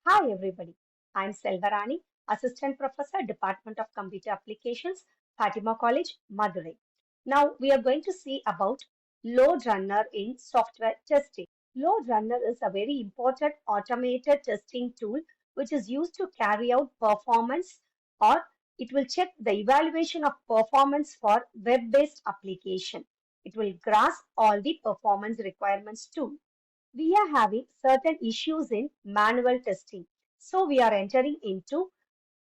Hi everybody, I'm Selvarani, Assistant Professor, Department of Computer Applications, Fatima College, Madurai. Now we are going to see about load runner in software testing. Load runner is a very important automated testing tool which is used to carry out performance or it will check the evaluation of performance for web-based application. It will grasp all the performance requirements too. We are having certain issues in manual testing. So we are entering into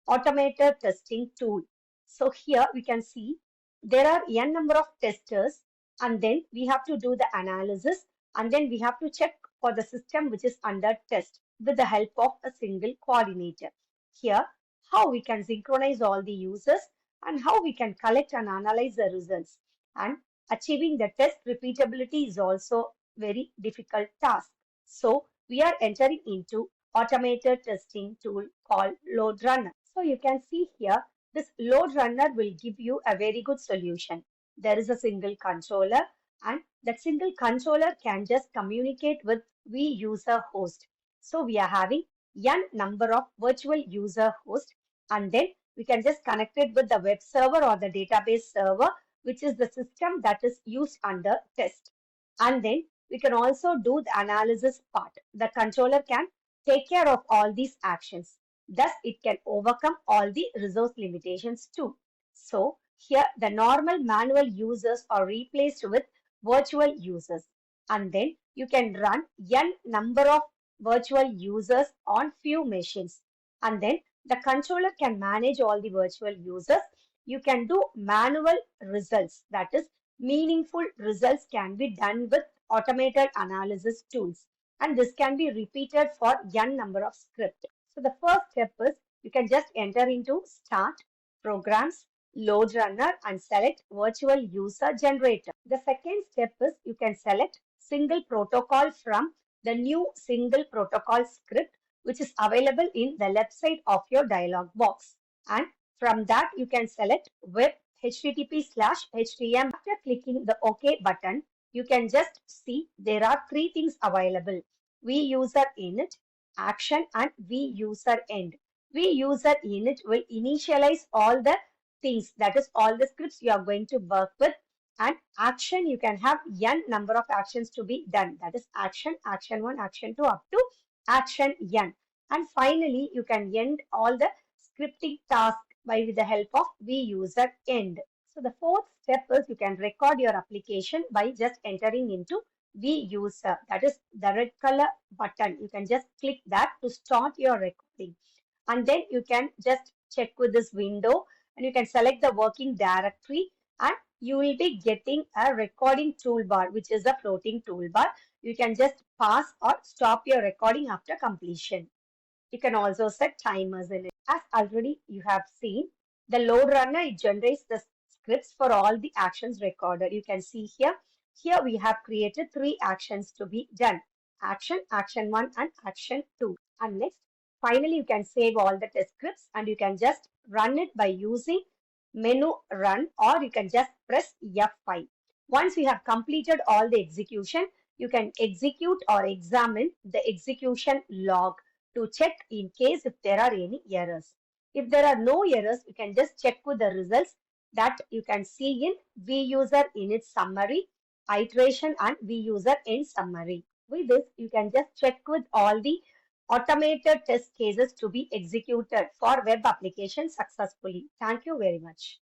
automated testing tool. So here we can see there are n number of testers and then we have to do the analysis and then we have to check for the system which is under test with the help of a single coordinator. Here how we can synchronize all the users and how we can collect and analyze the results, and achieving the test repeatability is also very difficult task. So we are entering into automated testing tool called load runner. So you can see here, this load runner will give you a very good solution. There is a single controller and that single controller can just communicate with user host. So we are having n number of virtual user host and then we can just connect it with the web server or the database server, which is the system that is used under test. And then we can also do the analysis part. The controller can take care of all these actions. Thus, it can overcome all the resource limitations too. So, here the normal manual users are replaced with virtual users. And then you can run n number of virtual users on few machines. And then the controller can manage all the virtual users. You can do manual results, that is, meaningful results can be done with automated analysis tools, and this can be repeated for n number of scripts. So the first step is you can just enter into start, programs, load runner and select virtual user generator. The second step is you can select single protocol from the new single protocol script which is available in the left side of your dialog box, and from that you can select web http/htm. After clicking the OK button, you can just see there are three things available: vUser init, action and vUser end. vUser init will initialize all the things, that is all the scripts you are going to work with, and action you can have n number of actions to be done, that is action, action 1, action 2 up to action n. And finally you can end all the scripting task by with the help of vUser end. So the fourth step is you can record your application by just entering into vUser, that is the red color button. You can just click that to start your recording, and then you can just check with this window and you can select the working directory, and you will be getting a recording toolbar which is a floating toolbar. You can just pause or stop your recording after completion. You can also set timers in it. As already you have seen, the load runner, it generates the scripts for all the actions recorded. You can see here, we have created three actions to be done: action, action 1 and action 2. And next, finally, you can save all the test scripts and you can just run it by using menu run, or you can just press F5. Once you have completed all the execution, you can execute or examine the execution log to check in case if there are any errors. If there are no errors, you can just check with the results that you can see in vUser init summary, iteration and vUser end summary. With this, you can just check with all the automated test cases to be executed for web application successfully. Thank you very much.